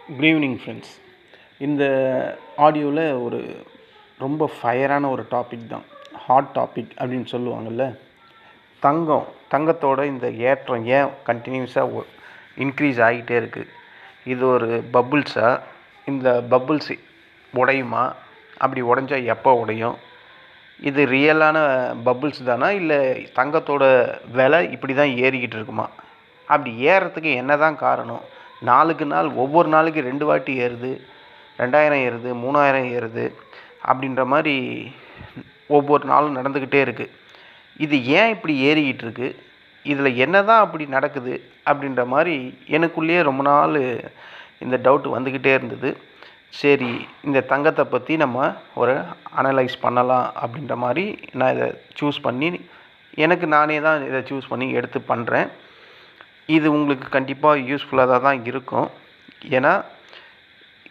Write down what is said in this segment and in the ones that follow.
Good evening friends. இந்த ஆடியோவில் ஒரு ரொம்ப ஃபயரான ஒரு டாபிக் தான், ஹாட் டாபிக் அப்படின்னு சொல்லுவாங்கள்ல. தங்கத்தோட இந்த ஏற்றம் ஏன் கண்டினியூஸாக இன்க்ரீஸ் ஆகிட்டே இருக்குது? இது ஒரு பபுள்ஸா? இந்த பபுள்ஸ் உடையுமா? அப்படி உடஞ்சா எப்போ உடையும்? இது ரியலான பபுள்ஸ் தானா, இல்லை தங்கத்தோட விலை இப்படி தான் ஏறிக்கிட்டு இருக்குமா? அப்படி ஏறுறதுக்கு என்ன தான் காரணம்? நாளுக்கு நாள் ஒவ்வொரு நாளைக்கு 2 வாட்டி ஏறுது, 2000 ஏறுது, 3000 ஏறுது, அப்படின்ற மாதிரி ஒவ்வொரு நாளும் நடந்துக்கிட்டே இருக்குது. இது ஏன் இப்படி ஏறிக்கிட்டு இருக்குது? இதில் என்ன தான் அப்படி நடக்குது அப்படின்ற மாதிரி எனக்குள்ளேயே ரொம்ப நாள் இந்த டவுட் வந்துக்கிட்டே இருந்தது. சரி, இந்த தங்கத்தை பற்றி நம்ம ஒரு அனலைஸ் பண்ணலாம் அப்படின்ற மாதிரி நான் இதை சூஸ் பண்ணி, எனக்கு நானே தான் இதை சூஸ் பண்ணி எடுத்து பண்ணுறேன். இது உங்களுக்கு கண்டிப்பாக யூஸ்ஃபுல்லாக தான் இருக்கும். ஏன்னா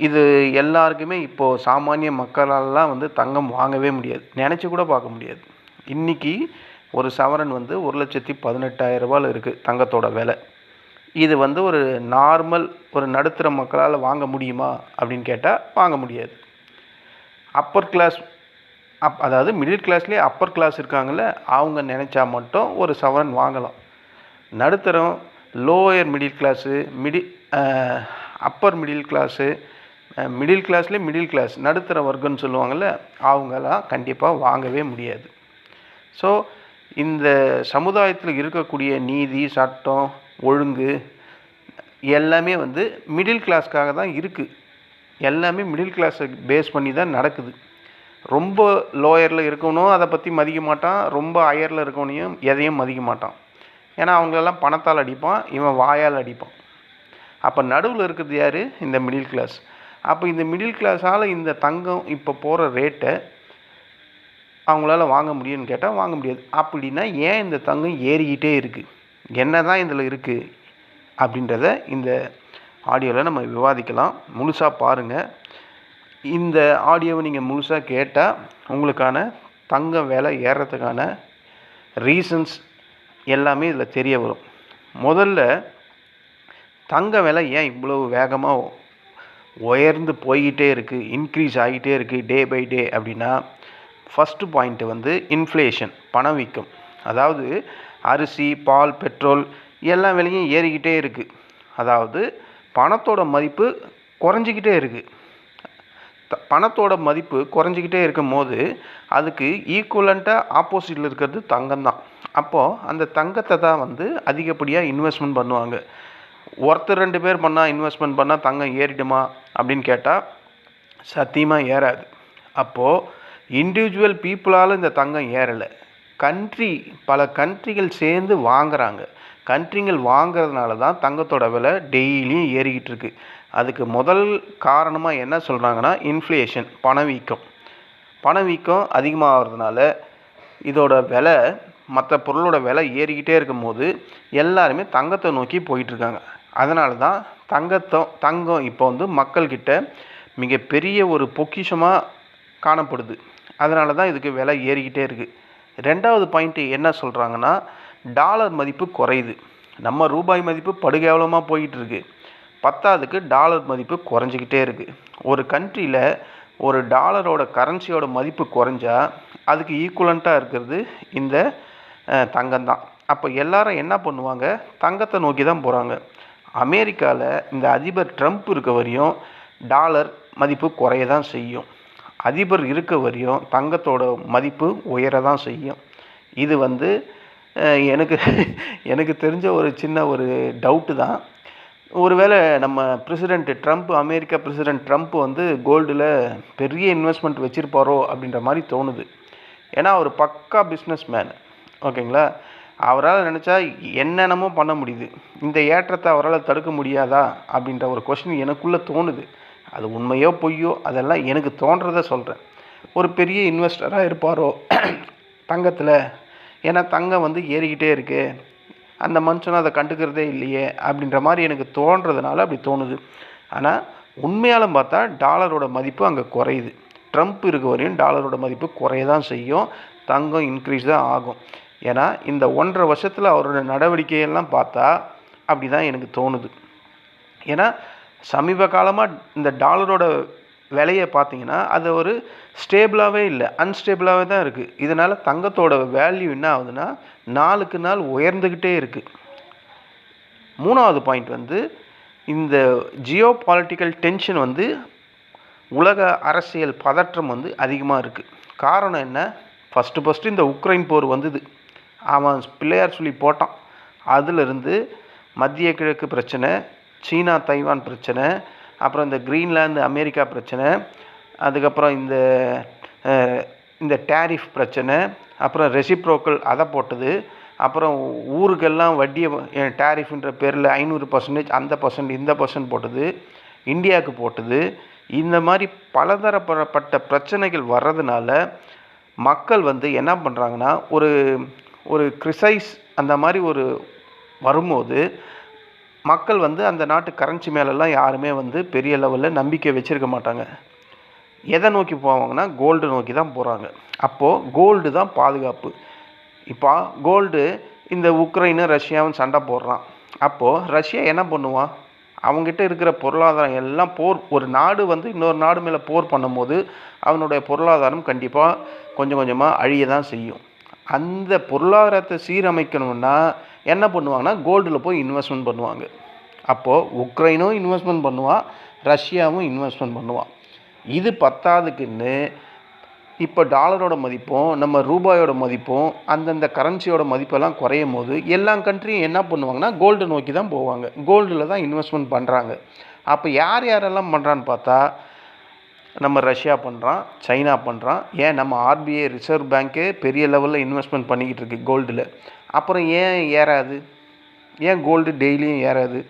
இது எல்லாருக்குமே இப்போது சாமானிய மக்களாலலாம் தங்கம் வாங்கவே முடியாது, நினச்சி கூட பார்க்க முடியாது. இன்றைக்கி ஒரு சவரன் 1,18,000 இருக்குது தங்கத்தோட விலை. இது ஒரு நார்மல் ஒரு நடுத்தர மக்களால் வாங்க முடியுமா அப்படின்னு கேட்டால் வாங்க முடியாது. அப்பர் கிளாஸ் அதாவது மிடில் கிளாஸ்லேயே அப்பர் கிளாஸ் இருக்காங்கள்ல, அவங்க நினச்சா மட்டும் ஒரு சவரன் வாங்கலாம். நடுத்தரம், lower middle class, upper middle class, middle கிளாஸ்லேயே மிடில் கிளாஸ் நடுத்தர வர்க்கம்னு சொல்லுவாங்கள்ல, அவங்களாம் கண்டிப்பாக வாங்கவே முடியாது. ஸோ இந்த சமுதாயத்தில் இருக்கக்கூடிய நீதி, சட்டம், ஒழுங்கு எல்லாமே மிடில் கிளாஸ்க்காக தான் இருக்குது. எல்லாமே மிடில் கிளாஸை பேஸ் பண்ணி தான் நடக்குது. ரொம்ப லோயரில் இருக்கவனும் அதை பற்றி மதிக்க மாட்டான், ரொம்ப ஹையரில் இருக்கவனையும் எதையும் மதிக்க மாட்டான். ஏன்னா அவங்களெல்லாம் பணத்தால் அடிப்பான், இவன் வாயால் அடிப்பான். அப்போ நடுவில் இருக்கிறது யார்? இந்த மிடில் கிளாஸ். அப்போ இந்த மிடில் கிளாஸால் இந்த தங்கம் இப்போ போகிற ரேட்டை அவங்களால வாங்க முடியும்னு கேட்டால் வாங்க முடியாது. அப்படின்னா ஏன் இந்த தங்கம் ஏறிக்கிட்டே இருக்குது, என்ன தான் இதில் இருக்குது அப்படின்றத இந்த ஆடியோவில் நம்ம விவாதிக்கலாம். முழுசாக பாருங்கள். இந்த ஆடியோவை நீங்கள் முழுசாக கேட்டால் உங்களுக்கான தங்கம் விலை ஏறுறதுக்கான ரீசன்ஸ் எல்லாமே இதில் தெரிய வரும். முதல்ல தங்க விலை ஏன் இவ்வளவு வேகமாக உயர்ந்து போய்கிட்டே இருக்குது, இன்க்ரீஸ் ஆகிட்டே இருக்குது டே பை டே அப்படின்னா, ஃபஸ்ட்டு பாயிண்ட்டு இன்ஃப்ளேஷன், பணவீக்கம். அதாவது அரிசி, பால், பெட்ரோல் எல்லா விலையும் ஏறிக்கிட்டே இருக்குது. அதாவது பணத்தோட மதிப்பு குறைஞ்சிக்கிட்டே இருக்குது. பணத்தோட மதிப்பு குறைஞ்சிக்கிட்டே இருக்கும் போது அதுக்கு ஈக்குவலண்ட்டாக ஆப்போசிட்டில் இருக்கிறது தங்கம் தான். அப்போது அந்த தங்கத்தை தான் அதிகப்படியாக இன்வெஸ்ட்மெண்ட் பண்ணுவாங்க. ஒருத்தர் 2 பேர் இன்வெஸ்ட்மெண்ட் பண்ணால் தங்கம் ஏறிடுமா அப்படின்னு கேட்டால் சத்தியமாக ஏறாது. அப்போது இண்டிவிஜுவல் பீப்புளால் இந்த தங்கம் ஏறலை, பல கண்ட்ரிகள் சேர்ந்து வாங்குகிறாங்க. கண்ட்ரிகள் வாங்கிறதுனால தான் தங்கத்தோட விலை டெய்லியும் ஏறிக்கிட்டு இருக்குது. அதுக்கு முதல் காரணமாக என்ன சொல்கிறாங்கன்னா இன்ஃப்ளேஷன், பணவீக்கம் அதிகமாகிறதுனால இதோட விலை, மற்ற பொருளோட விலை ஏறிக்கிட்டே இருக்கும் போது எல்லாருமே தங்கத்தை நோக்கி போயிட்டுருக்காங்க. அதனால தான் தங்கம் இப்போ மக்கள்கிட்ட மிகப்பெரிய ஒரு பொக்கிஷமாக காணப்படுது. அதனால தான் இதுக்கு விலை ஏறிக்கிட்டே இருக்குது. 2வது பாயிண்ட்டு என்ன சொல்கிறாங்கன்னா, டாலர் மதிப்பு குறையுது. நம்ம ரூபாய் மதிப்பு படுகேவலமாக போயிட்டுருக்கு. 10வதுக்கு டாலர் மதிப்பு குறைஞ்சிக்கிட்டே இருக்குது. ஒரு கண்ட்ரியில் ஒரு டாலரோட கரன்சியோட மதிப்பு குறைஞ்சா அதுக்கு ஈக்குவலண்ட்டாக இருக்கிறது இந்த தங்கம் தான். அப்போ எல்லாரும் என்ன பண்ணுவாங்க? தங்கத்தை நோக்கி தான் போகிறாங்க. அமெரிக்காவில் இந்த அதிபர் ட்ரம்ப் இருக்க வரையும் டாலர் மதிப்பு குறைய தான் செய்யும். அதிபர் இருக்க வரையும் தங்கத்தோட மதிப்பு உயர தான் செய்யும். இது எனக்கு தெரிஞ்ச ஒரு சின்ன ஒரு டவுட்டு தான். ஒருவேளை நம்ம அமெரிக்கா பிரசிடெண்ட் ட்ரம்ப் கோல்டில் பெரிய இன்வெஸ்ட்மெண்ட் வச்சுருப்பாரோ அப்படின்ற மாதிரி தோணுது. ஏன்னா அவர் பக்கா பிஸ்னஸ் மேன், ஓகேங்களா? அவரால் நினச்சா என்னென்னமோ பண்ண முடியுது. இந்த ஏற்றத்தை அவரால் தடுக்க முடியாதா அப்படின்ற ஒரு கொஸ்டின் எனக்குள்ளே தோணுது. அது உண்மையோ பொய்யோ அதெல்லாம் எனக்கு தோன்றதை சொல்கிறேன். ஒரு பெரிய இன்வெஸ்டராக இருப்பாரோ தங்கத்தில். ஏன்னா தங்கம் ஏறிக்கிட்டே இருக்குது, அந்த மனுஷனும் அதை கண்டுக்கிறதே இல்லையே அப்படின்ற மாதிரி எனக்கு தோன்றதுனால அப்படி தோணுது. ஆனால் உண்மையாலும் பார்த்தா டாலரோட மதிப்பு அங்கே குறையுது. ட்ரம்ப் இருக்க வரையும் டாலரோட மதிப்பு குறைய தான் செய்யும், தங்கம் இன்க்ரீஸ் தான் ஆகும். ஏன்னா இந்த 1.5 வருஷத்தில் அவரோட நடவடிக்கையெல்லாம் பார்த்தா அப்படி தான் எனக்கு தோணுது. ஏன்னா சமீப காலமாக இந்த டாலரோட விலையை பார்த்தீங்கன்னா அது ஒரு ஸ்டேபிளாகவே இல்லை, அன்ஸ்டேபிளாகவே தான் இருக்குது. இதனால் தங்கத்தோட வேல்யூ என்ன ஆகுதுன்னா நாளுக்கு நாள் உயர்ந்துக்கிட்டே இருக்குது. மூணாவது பாயிண்ட் வந்து இந்த ஜியோ பாலிட்டிக்கல் டென்ஷன் வந்து உலக அரசியல் பதற்றம் வந்து அதிகமாக இருக்குது. காரணம் என்ன? ஃபஸ்ட்டு இந்த உக்ரைன் போர் வந்தது, அவன் பிள்ளையார் சொல்லி போட்டான். அதிலிருந்து மத்திய கிழக்கு பிரச்சனை, சீனா தைவான் பிரச்சனை, அப்புறம் இந்த கிரீன்லாந்து அமெரிக்கா பிரச்சனை, அதுக்கப்புறம் இந்த டேரிஃப் பிரச்சனை, அப்புறம் ரெசிப்ரோக்கல் அதை போட்டது, அப்புறம் ஊருக்கெல்லாம் வட்டியை டேரிஃப்ன்ற பேரில் 500% அந்த பர்சன்ட் இந்த பர்சன்ட் போட்டது, இந்தியாவுக்கு போட்டது. இந்த மாதிரி பலதரப்பட்ட பிரச்சனைகள் வர்றதுனால மக்கள் வந்து என்ன பண்ணுறாங்கன்னா ஒரு கிரிசைஸ் அந்த மாதிரி வரும்போது மக்கள் வந்து அந்த நாட்டு கரன்சி மேலெல்லாம் யாருமே வந்து பெரிய லெவலில் நம்பிக்கை வச்சுருக்க மாட்டாங்க. எதை நோக்கி போவாங்கன்னா கோல்டு நோக்கி தான் போகிறாங்க. அப்போது கோல்டு தான் பாதுகாப்பு. இப்போ கோல்டு இந்த உக்ரைனு ரஷ்யாவும் சண்டை போடுறான். அப்போது ரஷ்யா என்ன பண்ணுவான்? அவங்ககிட்ட இருக்கிற பொருளாதாரம் எல்லாம் ஒரு நாடு வந்து இன்னொரு நாடு மேலே போர் பண்ணும்போது அவனுடைய பொருளாதாரம் கண்டிப்பாக கொஞ்சம் கொஞ்சமாக அழிய தான் செய்யும். அந்த பொருளாதாரத்தை சீரமைக்கணும்னா என்ன பண்ணுவாங்கன்னா கோல்டில் போய் இன்வெஸ்ட்மெண்ட் பண்ணுவாங்க. அப்போது உக்ரைனும் இன்வெஸ்ட்மெண்ட் பண்ணுவான், ரஷ்யாவும் இன்வெஸ்ட்மெண்ட் பண்ணுவான். இது பத்தாதுக்குன்னு இப்போ டாலரோட மதிப்பும் நம்ம ரூபாயோட மதிப்பும் அந்தந்த கரன்சியோட மதிப்பெல்லாம் குறையும் போது எல்லா கண்ட்ரியும் என்ன பண்ணுவாங்கன்னா கோல்டு நோக்கி தான் போவாங்க, கோல்டில் தான் இன்வெஸ்ட்மெண்ட் பண்ணுறாங்க. அப்போ யாரெல்லாம் பண்ணுறான்னு பார்த்தா நம்ம ரஷ்யா பண்ணுறான், சைனா பண்ணுறான், ஏன் நம்ம ஆர்பிஐ ரிசர்வ் பேங்க்கே பெரிய லெவலில் இன்வெஸ்ட்மெண்ட் பண்ணிக்கிட்டு இருக்குது கோல்டில். அப்புறம் ஏன் ஏறாது? ஏன் கோல்டு டெய்லியும் ஏறாது?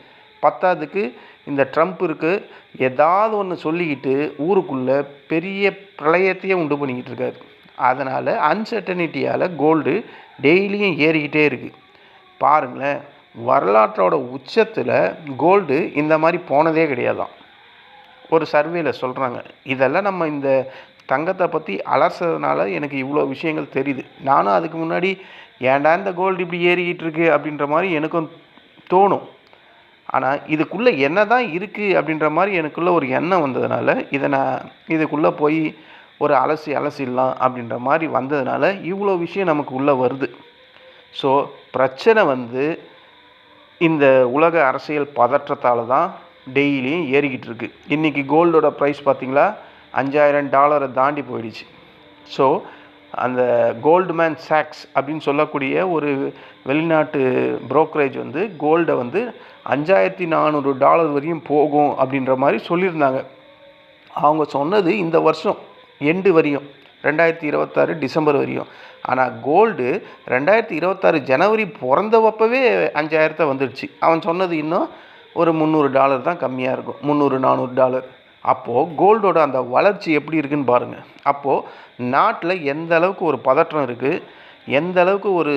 பத்தாவதுக்கு இந்த ட்ரம்ப் இருக்குது, ஏதாவது ஒன்று சொல்லிக்கிட்டு ஊருக்குள்ளே பெரிய பிரளயத்தையே உண்டு பண்ணிக்கிட்டு இருக்காரு. அதனால் அன்சர்டனிட்டியால் கோல்டு டெய்லியும் ஏறிக்கிட்டே இருக்குது. பாருங்களேன், வரலாற்றோட உச்சத்தில் கோல்டு இந்த மாதிரி போனதே கிடையாதான். ஒரு சர்வேயில் சொல்கிறாங்க. இதெல்லாம் நம்ம இந்த தங்கத்தை பற்றி அலசுறதுனால எனக்கு இவ்வளோ விஷயங்கள் தெரியுது. நானும் அதுக்கு முன்னாடி ஏன்டா இந்த கோல்டு இப்படி ஏறிக்கிட்டு இருக்கு அப்படின்ற மாதிரி எனக்கும் தோணும். ஆனால் இதுக்குள்ளே என்ன தான் இருக்குது அப்படின்ற மாதிரி எனக்குள்ளே ஒரு எண்ணம் வந்ததுனால நான் இதுக்குள்ளே போய் ஒரு அலசிடலாம் அப்படின்ற மாதிரி வந்ததுனால இவ்வளோ விஷயம் நமக்கு உள்ளே வருது. ஸோ பிரச்சனை வந்து இந்த உலக அரசியல் பதற்றத்தால் தான் டெய்லியும் ஏறிக்கிட்டு இருக்குது. இன்றைக்கி கோல்டோட ப்ரைஸ் பார்த்திங்களா $5000 தாண்டி போயிடுச்சு. ஸோ அந்த கோல்ட்மேன் சாக்ஸ் அப்படின்னு சொல்லக்கூடிய ஒரு வெளிநாட்டு புரோக்கரேஜ் வந்து கோல்டை வந்து $5400 வரையும் போகும் அப்படின்ற மாதிரி சொல்லியிருந்தாங்க. அவங்க சொன்னது இந்த வருஷம் எண்டு வரையும் 2026 டிசம்பர் வரையும். ஆனால் கோல்டு 2026 ஜனவரி பிறந்தவப்பவே 5000 வந்துடுச்சு. அவன் சொன்னது இன்னும் ஒரு $300 தான் கம்மியாக இருக்கும், $300-400. அப்போது கோல்டோட அந்த வளர்ச்சி எப்படி இருக்குதுன்னு பாருங்கள். அப்போது நாட்டில் எந்த அளவுக்கு ஒரு பதற்றம் இருக்குது, எந்த அளவுக்கு ஒரு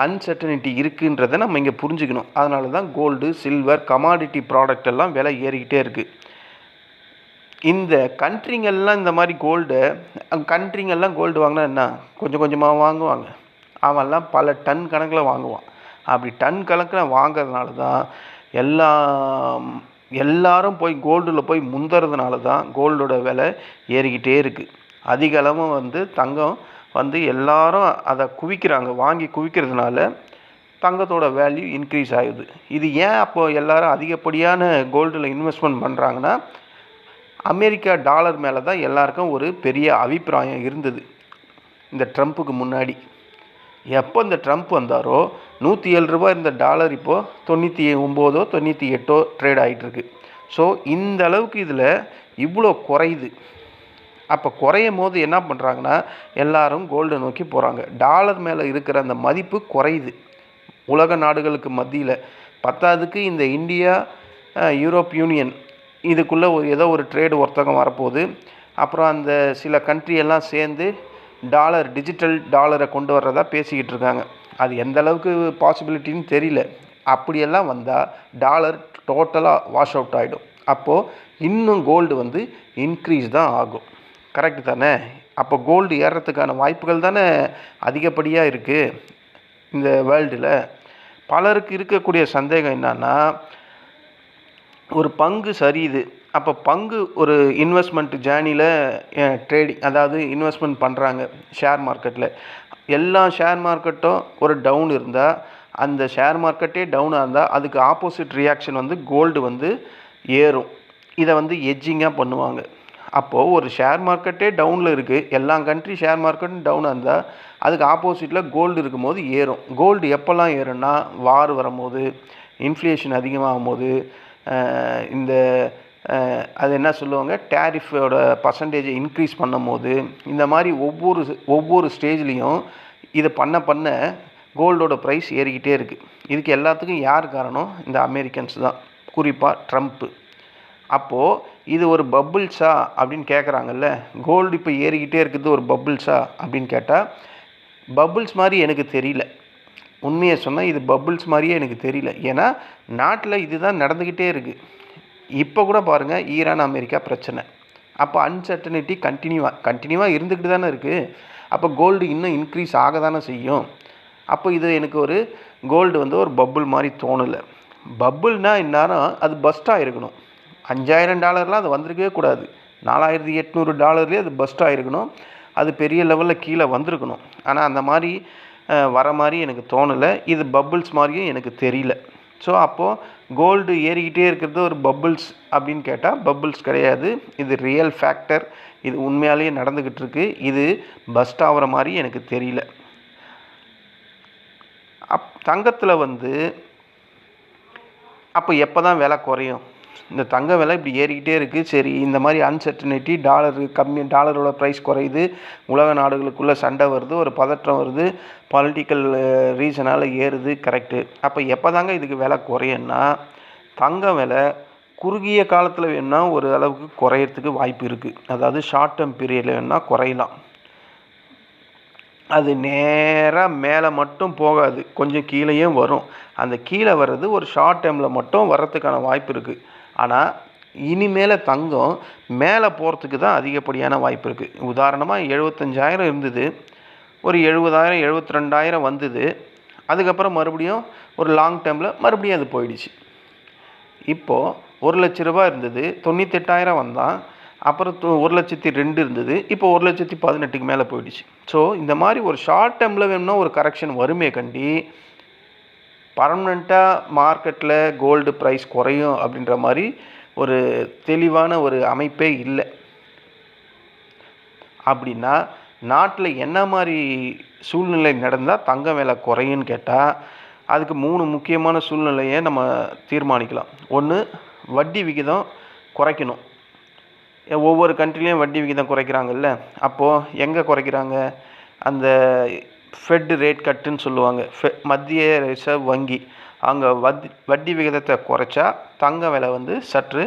அன்சர்டனிட்டி இருக்குன்றதை நம்ம இங்கே புரிஞ்சுக்கணும். அதனால தான் கோல்டு, சில்வர், கமாடிட்டி ப்ராடக்ட் எல்லாம் விலை ஏறிக்கிட்டே இருக்குது. இந்த கண்ட்ரிங்கெல்லாம் இந்த மாதிரி கண்ட்ரிங்கெல்லாம் கோல்டு வாங்கினா என்ன, கொஞ்சம் கொஞ்சமாக வாங்குவாங்க. அவன்லாம் பல டன் கணக்கில் வாங்குவான். அப்படி டன் கணக்கில் வாங்கிறதுனால தான் எல்லாரும் போய் கோல்டில் போய் முந்துறதுனால தான் கோல்டோட விலை ஏறிக்கிட்டே இருக்குது. அதிக அளவு வந்து தங்கம் வந்து எல்லாரும் அதை வாங்கி குவிக்கிறதுனால தங்கத்தோட வேல்யூ இன்க்ரீஸ் ஆகுது. இது ஏன் அப்போது எல்லாரும் அதிகப்படியான கோல்டில் இன்வெஸ்ட்மெண்ட் பண்ணுறாங்கன்னா அமெரிக்கா டாலர் மேலே தான் எல்லாருக்கும் ஒரு பெரிய அபிப்பிராயம் இருந்தது இந்த ட்ரம்ப்புக்கு முன்னாடி. எப்போ இந்த ட்ரம்ப் வந்தாரோ $107 இருந்த டாலர் இப்போது 99 98 ட்ரேட் ஆகிட்டுருக்கு. ஸோ இந்த அளவுக்கு இதில் இவ்வளோ குறையுது. அப்போ குறையும் போது என்ன பண்ணுறாங்கன்னா எல்லாரும் கோல்டை நோக்கி போகிறாங்க. டாலர் மேலே இருக்கிற அந்த மதிப்பு குறையுது உலக நாடுகளுக்கு மத்தியில். பத்தாவதுக்கு இந்த இந்தியா, யூரோப் யூனியன் இதுக்குள்ளே ஏதோ ஒரு ட்ரேடு வர்த்தகம் வரப்போகுது. அப்புறம் அந்த சில கண்ட்ரியெல்லாம் சேர்ந்து டிஜிட்டல் டாலரை கொண்டு வர்றதா பேசிக்கிட்டு இருக்காங்க. அது எந்த அளவுக்கு பாசிபிலிட்டின்னு தெரியல. அப்படியெல்லாம் வந்தால் டாலர் டோட்டலாக வாஷ் அவுட் ஆகிடும். அப்போது இன்னும் கோல்டு வந்து இன்க்ரீஸ் தான் ஆகும். கரெக்டு தானே? அப்போ கோல்டு ஏறுறதுக்கான வாய்ப்புகள் தானே அதிகப்படியாக இருக்குது இந்த வேர்ல்டில். பலருக்கு இருக்கக்கூடிய சந்தேகம் என்னன்னா, ஒரு பங்கு சரியுது. அப்போ பங்கு ஒரு இன்வெஸ்ட்மெண்ட் ஜேர்னியில் ட்ரேடிங், அதாவது இன்வெஸ்ட்மெண்ட் பண்ணுறாங்க ஷேர் மார்க்கெட்டில். எல்லா ஷேர் மார்க்கெட்டும் ஒரு டவுன் இருந்தால், அந்த ஷேர் மார்க்கெட்டே டவுனாக இருந்தால் அதுக்கு ஆப்போசிட் ரியாக்ஷன் வந்து கோல்டு வந்து ஏறும். இதை வந்து எட்ஜிங்காக பண்ணுவாங்க. அப்போது ஒரு ஷேர் மார்க்கெட்டே டவுனில் இருக்குது, எல்லா கண்ட்ரி ஷேர் மார்க்கெட்டும் டவுனாக இருந்தால் அதுக்கு ஆப்போசிட்டில் கோல்டு இருக்கும்போது ஏறும். கோல்டு எப்போல்லாம் ஏறும்னா, வார் வரும்போது, இன்ஃப்ளேஷன் அதிகமாகும் போது, இந்த அது என்ன சொல்லுவாங்க, டேரிஃபோட பர்சன்டேஜை இன்க்ரீஸ் பண்ணும் போது, இந்த மாதிரி ஒவ்வொரு ஸ்டேஜ்லேயும் இதை பண்ண கோல்டோட ப்ரைஸ் ஏறிக்கிட்டே இருக்குது. இதுக்கு எல்லாத்துக்கும் யார் காரணம்? இந்த அமெரிக்கன்ஸ் தான், குறிப்பாக ட்ரம்ப்பு. அப்போது இது ஒரு பப்புள்ஸா அப்படின்னு கேட்குறாங்கல்ல, கோல்டு இப்போ ஏறிக்கிட்டே இருக்குது, ஒரு பப்புள்ஸா அப்படின்னு கேட்டால், பப்புள்ஸ் மாதிரி எனக்கு தெரியல. உண்மையை சொன்னால் இது பப்புள்ஸ் மாதிரியே எனக்கு தெரியல. ஏன்னா நாட்டில் இதுதான் நடந்துக்கிட்டே இருக்குது. இப்போ கூட பாருங்கள், ஈரான் அமெரிக்கா பிரச்சனை. அப்போ அன்சர்டனிட்டி கண்டினியூவாக இருந்துக்கிட்டு தானே இருக்குது. அப்போ கோல்டு இன்னும் இன்க்ரீஸ் ஆக தானே செய்யும். அப்போ இது எனக்கு ஒரு கோல்டு வந்து ஒரு பப்புள் மாதிரி தோணலை. பப்புள்னால் இந்நேரம் அது பஸ்ட்டாக இருக்கணும். $5000 அது வந்திருக்கவே கூடாது. $4800 அது பஸ்ட்டாக இருக்கணும். அது பெரிய லெவலில் கீழே வந்திருக்கணும். ஆனால் அந்த மாதிரி வர மாதிரி எனக்கு தோணலை. இது பப்புள்ஸ் மாதிரியும் எனக்கு தெரியல. ஸோ அப்போது கோல்டு ஏறிக்கிட்டே இருக்கிறது ஒரு பப்புள்ஸ் அப்படின்னு கேட்டால் பப்புள்ஸ் கிடையாது. இது ரியல் ஃபேக்டர். இது உண்மையாலேயே நடந்துக்கிட்டு இருக்கு. இது பஸ்ட் ஆகிற மாதிரி எனக்கு தெரியல. தங்கத்தில் வந்து அப்போ எப்போ தான் விலை குறையும்? இந்த தங்க விலை இப்படி ஏறிக்கிட்டே இருக்குது. சரி, இந்த மாதிரி அன்சர்டனிட்டி, டாலரோட ப்ரைஸ் குறையுது, உலக நாடுகளுக்குள்ளே சண்டை வருது, ஒரு பதற்றம் வருது, பொலிட்டிக்கல் ரீசனால் ஏறுது, கரெக்டு. அப்போ எப்போ தாங்க இதுக்கு விலை குறையும்னா, தங்க விலை குறுகிய காலத்தில் வேணுன்னா ஒரு அளவுக்கு குறையிறதுக்கு வாய்ப்பு இருக்குது. அதாவது ஷார்ட் டேர்ம் பீரியடில் வேணுன்னா குறையலாம். அது நேராக மேலே மட்டும் போகாது, கொஞ்சம் கீழேயும் வரும். அந்த கீழே வர்றது ஒரு ஷார்ட் டேர்மில் மட்டும் வர்றதுக்கான வாய்ப்பு இருக்குது. ஆனால் இனிமேல் தங்கம் மேலே போகிறதுக்கு தான் அதிகப்படியான வாய்ப்பு இருக்குது. உதாரணமாக 75,000 இருந்தது, ஒரு 70,000 72,000 வந்தது. அதுக்கப்புறம் மறுபடியும் ஒரு லாங் டேர்மில் மறுபடியும் அது போயிடுச்சு. இப்போது ₹1,00,000 இருந்தது, 98,000 வந்தான். அப்புறம் 1,02,000 இருந்தது, இப்போ 1,18,000 மேலே போயிடுச்சு. ஸோ இந்த மாதிரி ஒரு ஷார்ட் டேர்மில் வேணும்னா ஒரு கரெக்ஷன் வருமே கண்டி, பர்மனெண்ட்டாக மார்க்கெட்டில் கோல்டு ப்ரைஸ் குறையும் அப்படின்ற மாதிரி ஒரு தெளிவான ஒரு அமைப்பே இல்லை. அப்படின்னா நாட்டில் என்ன மாதிரி சூழ்நிலை நடந்தால் தங்க விலை குறையுன்னு கேட்டால், அதுக்கு 3 முக்கியமான சூழ்நிலையை நம்ம தீர்மானிக்கலாம். ஒன்று, வட்டி விகிதம் குறைக்கணும். ஒவ்வொரு கண்ட்ரிலையும் வட்டி விகிதம் குறைக்கிறாங்கல்ல, அப்போது எங்கே குறைக்கிறாங்க? அந்த ஃபெட் ரேட் கட்டுன்னு சொல்லுவாங்க, மத்திய ரிசர்வ் வங்கி. அங்கே வட்டி விகிதத்தை குறைச்சா தங்க விலை வந்து சற்று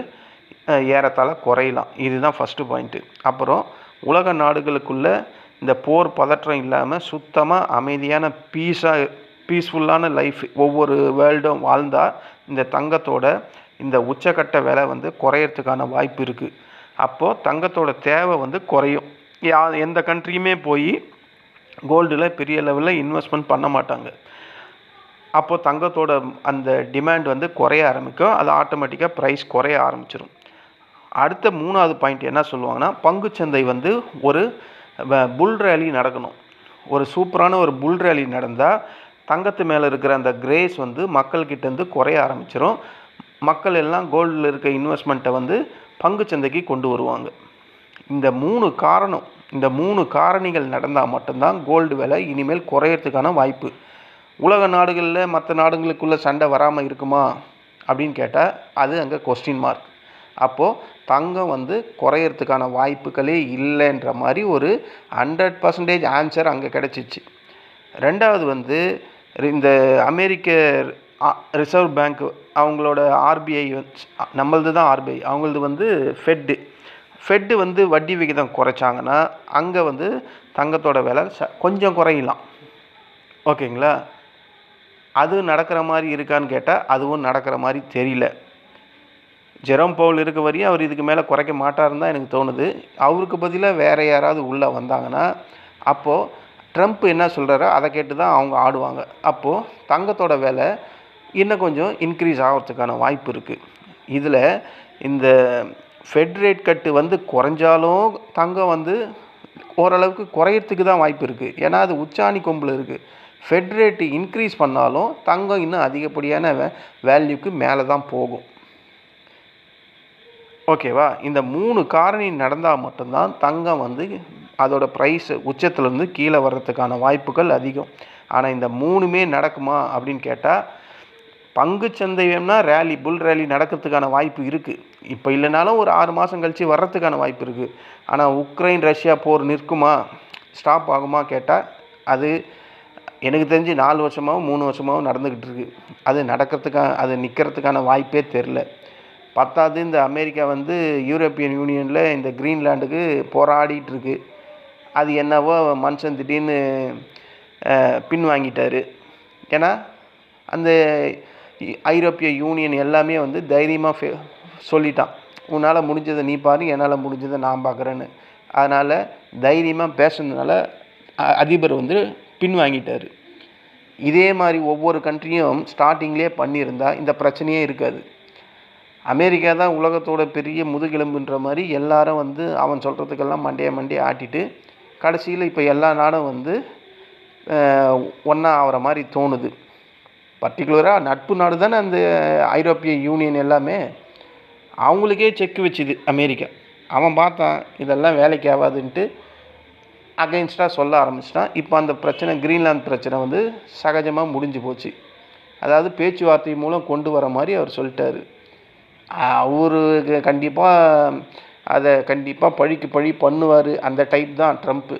ஏறத்தாழ குறையலாம். இதுதான் ஃபஸ்ட்டு பாயிண்ட்டு. அப்புறம் உலக நாடுகளுக்குள்ளே இந்த போர் பதற்றம் இல்லாமல் சுத்தமாக அமைதியான பீஸ்ஃபுல்லான லைஃப் ஒவ்வொரு வேர்ல்டும் வாழ்ந்தால் இந்த தங்கத்தோட இந்த உச்சக்கட்ட விலை வந்து குறையறதுக்கான வாய்ப்பு இருக்குது. அப்போது தங்கத்தோட தேவை வந்து குறையும். எந்த கண்ட்ரியுமே போய் கோல்டில் பெரிய லெவலில் இன்வெஸ்ட்மெண்ட் பண்ண மாட்டாங்க. அப்போது தங்கத்தோட அந்த டிமாண்ட் வந்து குறைய ஆரம்பிக்கும். அது ஆட்டோமேட்டிக்காக ப்ரைஸ் குறைய ஆரம்பிச்சிடும். அடுத்த 3வது பாயிண்ட் என்ன சொல்லுவாங்கன்னா, பங்குச்சந்தை வந்து ஒரு புல் ரேலி நடக்கணும். ஒரு சூப்பரான ஒரு புல் ரேலி நடந்தால் தங்கத்து மேலே இருக்கிற அந்த கிரேஸ் வந்து மக்கள்கிட்டேருந்து குறைய ஆரம்பிச்சிடும். மக்கள் எல்லாம் கோல்டில் இருக்க இன்வெஸ்ட்மெண்ட்டை வந்து பங்குச்சந்தைக்கு கொண்டு வருவாங்க. இந்த 3 காரணிகள் நடந்தால் மட்டும்தான் கோல்டு விலை இனிமேல் குறையறதுக்கான வாய்ப்பு. உலக நாடுகளில் மற்ற நாடுகளுக்குள்ளே சண்டை வராமல் இருக்குமா அப்படின்னு கேட்டால் அது அங்கே கொஸ்டின் மார்க். அப்போது தங்கம் வந்து குறையறதுக்கான வாய்ப்புகளே இல்லைன்ற மாதிரி ஒரு 100% ஆன்சர் அங்கே கிடச்சிச்சு. 2வது வந்து இந்த அமெரிக்க ரிசர்வ் பேங்க், அவங்களோட ஆர்பிஐ, நம்மளது தான் ஆர்பிஐ, அவங்களது வந்து ஃபெட்டு வந்து வட்டி விகிதம் குறைச்சாங்கன்னா அங்கே வந்து தங்கத்தோட விலை கொஞ்சம் குறையலாம். ஓகேங்களா? அது நடக்கிற மாதிரி இருக்கான்னு கேட்டால் அதுவும் நடக்கிற மாதிரி தெரியல. ஜெரோம் பவுல் இருக்க வரையும் அவர் இதுக்கு மேலே குறைக்க மாட்டாருன்னு தான் எனக்கு தோணுது. அவருக்கு பதிலாக வேறு யாராவது உள்ளே வந்தாங்கன்னா அப்போது ட்ரம்ப் என்ன சொல்கிறாரோ அதை கேட்டு தான் அவங்க ஆடுவாங்க. அப்போது தங்கத்தோட விலை இன்னும் கொஞ்சம் இன்க்ரீஸ் ஆகிறதுக்கான வாய்ப்பு இருக்குது. இதில் இந்த ஃபெட் ரேட் கட்டு வந்து குறைஞ்சாலும் தங்கம் வந்து ஓரளவுக்கு குறையறதுக்கு தான் வாய்ப்பு இருக்குது. ஏன்னா அது உச்சாணி கொம்பில் இருக்குது. ஃபெட் ரேட்டு இன்க்ரீஸ் பண்ணாலும் தங்கம் இன்னும் அதிகப்படியான வேல்யூக்கு மேலே தான் போகும். ஓகேவா? இந்த 3 காரணி நடந்தால் மட்டும்தான் தங்கம் வந்து அதோட ப்ரைஸ் உச்சத்துலேருந்து கீழே வர்றதுக்கான வாய்ப்புகள் அதிகம். ஆனால் இந்த 3மே நடக்குமா அப்படின்னு கேட்டால், பங்குச்சந்தை வேணும்னா புல் ரேலி நடக்கிறதுக்கான வாய்ப்பு இருக்குது. இப்போ இல்லைனாலும் ஒரு 6 மாதம் கழித்து வர்றதுக்கான வாய்ப்பு இருக்குது. ஆனால் உக்ரைன் ரஷ்யா போர் நிற்குமா, ஸ்டாப் ஆகுமா கேட்டால், அது எனக்கு தெரிஞ்சு 4 வருஷமாகவும் 3 வருஷமாகவும் நடந்துக்கிட்டு இருக்குது. அது நிற்கிறதுக்கான வாய்ப்பே தெரில. பத்தாவது இந்த அமெரிக்கா வந்து யூரோப்பியன் யூனியனில் இந்த கிரீன்லாண்டுக்கு போராடிட்டு இருக்கு. அது என்னவோ மனுஷன் திடீர்னு பின்வாங்கிட்டார். ஏன்னா அந்த ஐரோப்பிய யூனியன் எல்லாமே வந்து தைரியமாக சொல்லிட்டான், உன்னால் முடிஞ்சதை நீ பாரு, என்னால் முடிஞ்சதை நான் பார்க்குறேன்னு. அதனால் தைரியமாக பேசுனதுனால அதிபர் வந்து பின்வாங்கிட்டார். இதே மாதிரி ஒவ்வொரு கண்ட்ரியும் ஸ்டார்டிங்லேயே பண்ணியிருந்தால் இந்த பிரச்சனையே இருக்காது. அமெரிக்கா தான் உலகத்தோட பெரிய முதுகெலும்புன்ற மாதிரி எல்லாரும் வந்து அவன் சொல்கிறதுக்கெல்லாம் மண்டையை ஆட்டிட்டு கடைசியில் இப்போ எல்லா நாடும் வந்து ஒன்றா ஆகிற மாதிரி தோணுது. பர்டிகுலராக நட்பு நாடு தானே அந்த ஐரோப்பிய யூனியன் எல்லாமே. அவங்களுக்கே செக் வச்சுது அமெரிக்கா. அவன் பார்த்தான் இதெல்லாம் வேலைக்கு ஆகாதுன்ட்டு அகைன்ஸ்டாக சொல்ல ஆரம்பிச்சிட்டான். இப்போ அந்த பிரச்சனை, கிரீன்லாந்து பிரச்சனை வந்து சகஜமாக முடிஞ்சு போச்சு. அதாவது பேச்சுவார்த்தை மூலம் கொண்டு வர மாதிரி அவர் சொல்லிட்டாரு. அவருக்கு கண்டிப்பாக பழிக்கு பழி பண்ணுவார். அந்த டைப் தான் ட்ரம்ப்பு.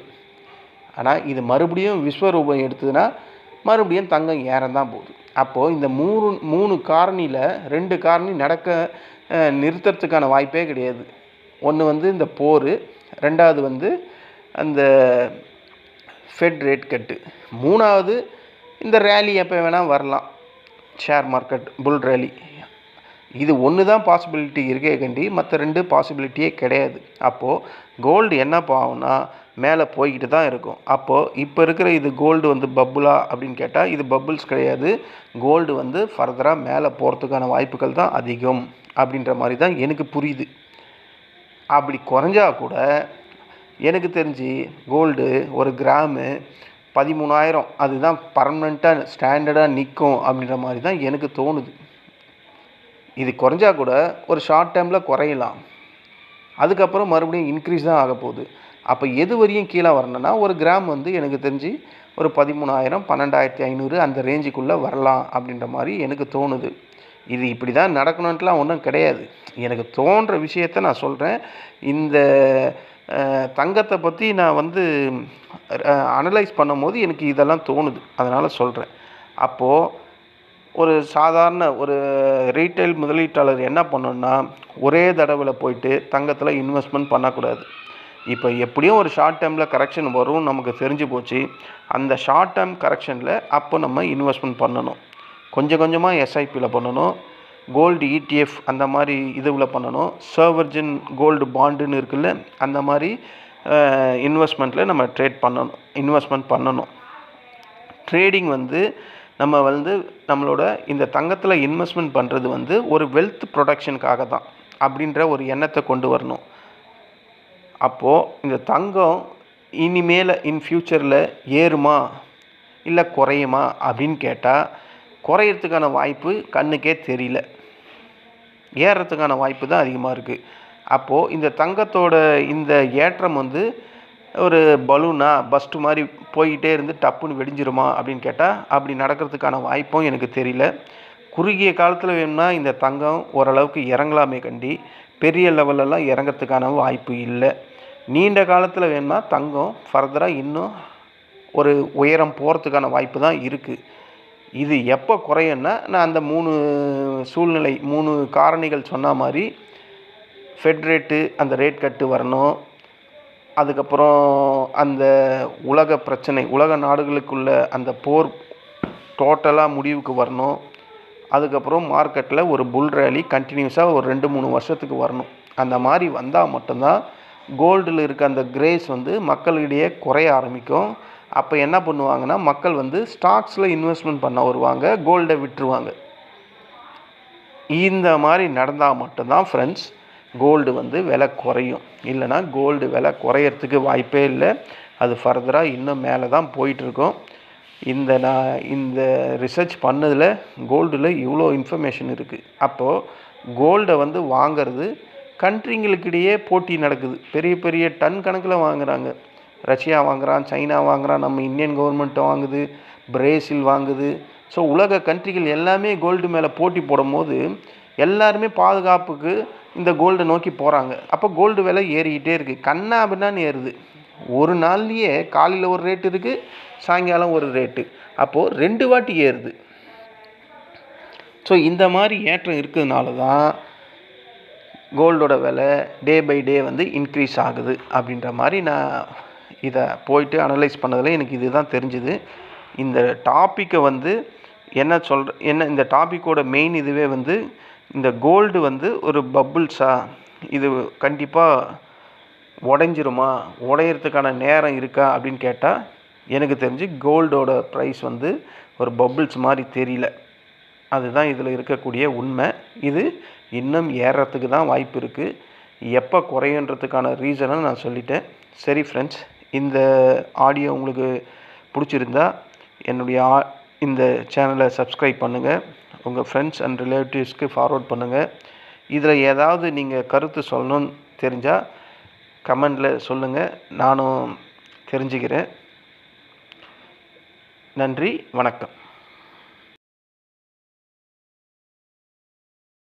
ஆனால் இது மறுபடியும் விஸ்வரூபம் எடுத்ததுன்னா மறுபடியும் தங்கம் ஏறதான் போகுது. அப்போது இந்த 3 காரணியில் 2 காரணி நிறுத்துறதுக்கான வாய்ப்பே கிடையாது. ஒன்று வந்து இந்த போர், 2வது வந்து அந்த ஃபெட் ரேட் கட்டு, 3வது இந்த ரேலி எப்போ வேணால் வரலாம், ஷேர் மார்க்கெட் புல் ரேலி. இது ஒன்று தான் பாசிபிலிட்டி இருக்கே கண்டி, மற்ற 2 பாசிபிலிட்டியே கிடையாது. அப்போது கோல்டு என்ன ஆகும்னா மேலே போய்கிட்டு தான் இருக்கும். அப்போது இப்போ இருக்கிற இது கோல்டு வந்து பப்புலா அப்படின்னு கேட்டால் இது பப்புள்ஸ் கிடையாது. கோல்டு வந்து ஃபர்தராக மேலே போகிறதுக்கான வாய்ப்புகள் தான் அதிகம் அப்படின்ற மாதிரி தான் எனக்கு புரியுது. அப்படி குறைஞ்சா கூட எனக்கு தெரிஞ்சு கோல்டு ஒரு கிராமு 13,000 அதுதான் பர்மனெண்ட்டாக ஸ்டாண்டர்டாக நிற்கும் அப்படின்ற மாதிரி தான் எனக்கு தோணுது. இது குறைஞ்சா கூட ஒரு ஷார்ட் டைமில் குறையலாம், அதுக்கப்புறம் மறுபடியும் இன்க்ரீஸ் தான் ஆக போகுது. அப்போ எது வரையும் கீழே வரணும்னா ஒரு கிராம் வந்து எனக்கு தெரிஞ்சு ஒரு 13,000 12,500 அந்த ரேஞ்சுக்குள்ளே வரலாம் அப்படின்ற மாதிரி எனக்கு தோணுது. இது இப்படி தான் நடக்கணுன்ட்டுலாம் ஒன்றும் கிடையாது. எனக்கு தோன்ற விஷயத்த நான் சொல்கிறேன். இந்த தங்கத்தை பற்றி நான் வந்து அனலைஸ் பண்ணும்போது எனக்கு இதெல்லாம் தோணுது, அதனால் சொல்கிறேன். அப்போது ஒரு சாதாரண ஒரு ரீட்டைல் முதலீட்டாளர் என்ன பண்ணணும்னா ஒரே தடவையில் போயிட்டு தங்கத்தில் இன்வெஸ்ட்மெண்ட் பண்ணக்கூடாது. இப்போ எப்படியும் ஒரு ஷார்ட் டைமில் கரெக்ஷன் வரும் நமக்கு தெரிஞ்சு போச்சு. அந்த ஷார்ட் டைம் கரெக்ஷனில் அப்போ நம்ம இன்வெஸ்ட்மெண்ட் பண்ணணும். கொஞ்சம் கொஞ்சமாக எஸ்ஐபியில் பண்ணணும், கோல்டு ETF அந்த மாதிரி இதுவில் பண்ணணும், சர்வர்ஜின் கோல்டு பாண்டுன்னு இருக்குல்ல அந்த மாதிரி இன்வெஸ்ட்மெண்ட்டில் நம்ம இன்வெஸ்ட்மெண்ட் பண்ணணும். ட்ரேடிங் வந்து நம்ம வந்து நம்மளோட இந்த தங்கத்தில் இன்வெஸ்ட்மெண்ட் பண்ணுறது வந்து ஒரு வெல்த் ப்ரொடக்ஷனுக்காக தான் அப்படின்ற ஒரு எண்ணத்தை கொண்டு வரணும். அப்போது இந்த தங்கம் இனிமேல் ஃப்யூச்சரில் ஏறுமா இல்லை குறையுமா அப்படின்னு கேட்டால் குறையிறதுக்கான வாய்ப்பு கண்ணுக்கே தெரியல, ஏறுறதுக்கான வாய்ப்பு தான் அதிகமாக இருக்குது. அப்போது இந்த தங்கத்தோட இந்த ஏற்றம் வந்து ஒரு பஸ்ட்டு மாதிரி போய்கிட்டே இருந்து டப்புன்னு வெடிஞ்சிருமா அப்படின்னு கேட்டால் அப்படி நடக்கிறதுக்கான வாய்ப்பும் எனக்கு தெரியல. குறுகிய காலத்தில் வேணும்னா இந்த தங்கம் ஓரளவுக்கு இறங்கலாமே கண்டி, பெரிய லெவலெல்லாம் இறங்கிறதுக்கான வாய்ப்பு இல்லை. நீண்ட காலத்தில் வேணும்னா தங்கம் ஃபர்தராக இன்னும் ஒரு உயரம் போகிறதுக்கான வாய்ப்பு தான் இருக்குது. இது எப்போ குறையும்னா நான் அந்த 3 காரணிகள் சொன்ன மாதிரி ஃபெட் ரேட்டு அந்த ரேட் கட்டு வரணும், அதுக்கப்புறம் அந்த உலக பிரச்சனை உலக நாடுகளுக்குள்ள அந்த போர் டோட்டலாக முடிவுக்கு வரணும், அதுக்கப்புறம் மார்க்கெட்டில் ஒரு புல் ரேலி கண்டினியூஸாக ஒரு 2-3 வருஷத்துக்கு வரணும். அந்த மாதிரி வந்தால் மட்டும்தான் கோல்டில் இருக்க அந்த கிரேஸ் வந்து மக்களிடையே குறைய ஆரம்பிக்கும். அப்போ என்ன பண்ணுவாங்கன்னா மக்கள் வந்து ஸ்டாக்ஸில் இன்வெஸ்ட்மெண்ட் பண்ண வருவாங்க, கோல்டை விட்டுருவாங்க. இந்த மாதிரி நடந்தால் மட்டும்தான் ஃப்ரெண்ட்ஸ் கோல்டு வந்து விலை குறையும். இல்லைனா கோல்டு விலை குறையறதுக்கு வாய்ப்பே இல்லை. அது ஃபர்தராக இன்னும் மேலே தான் போயிட்டுருக்கோம். இந்த ரிசர்ச் பண்ணதில் கோல்டில் இவ்வளோ இன்ஃபர்மேஷன் இருக்குது. அப்போது கோல்டை வந்து வாங்கிறது கண்ட்ரிங்களுக்கிடையே போட்டி நடக்குது. பெரிய பெரிய டன் கணக்கில் வாங்குகிறாங்க. ரஷ்யா வாங்குகிறான், சைனா வாங்குகிறான், நம்ம இந்தியன் கவர்மெண்ட்டை வாங்குது, பிரேசில் வாங்குது. ஸோ உலக கண்ட்ரிகள் எல்லாமே கோல்டு மேலே போட்டி போடும்போது எல்லாருமே பாதுகாப்புக்கு இந்த கோல்டை நோக்கி போகிறாங்க. அப்போ கோல்டு விலை ஏறிக்கிட்டே இருக்குது. கண்ணா அப்படின்னான்னு ஏறுது. ஒரு நாள்லேயே காலையில் ஒரு ரேட்டு இருக்குது, சாயங்காலம் ஒரு ரேட்டு. அப்போது 2 வாட்டி ஏறுது. ஸோ இந்த மாதிரி ஏற்றம் இருக்கிறதுனால தான் கோல்டோட விலை டே பை டே வந்து இன்க்ரீஸ் ஆகுது. அப்படின்ற மாதிரி நான் இதை போயிட்டு அனலைஸ் பண்ணதில் எனக்கு இது தான் தெரிஞ்சுது. இந்த டாப்பிக்கை வந்து இந்த டாப்பிக்கோட மெயின் இதுவே வந்து இந்த கோல்டு வந்து ஒரு பப்புள்ஸாக, இது கண்டிப்பாக உடைஞ்சிருமா, உடையிறதுக்கான நேரம் இருக்கா அப்படின்னு கேட்டால் எனக்கு தெரிஞ்சு கோல்டோட ப்ரைஸ் வந்து ஒரு பப்புள்ஸ் மாதிரி தெரியல. அதுதான் இதில் இருக்கக்கூடிய உண்மை. இது இன்னும் ஏறுறதுக்கு தான் வாய்ப்பு இருக்குது. எப்போ குறையுன்றதுக்கான ரீசனை நான் சொல்லிட்டேன். சரி ஃப்ரெண்ட்ஸ், இந்த ஆடியோ உங்களுக்கு பிடிச்சிருந்தா என்னுடைய இந்த சேனலை சப்ஸ்கிரைப் பண்ணுங்கள். உங்கள் ஃப்ரெண்ட்ஸ் அண்ட் ரிலேட்டிவ்ஸ்க்கு ஃபார்வர்ட் பண்ணுங்கள். இதில் ஏதாவது நீங்கள் கருத்து சொல்லணும்னு தெரிஞ்சால் கமெண்டில் சொல்லுங்கள், நானும் தெரிஞ்சுக்கிறேன். நன்றி, வணக்கம்.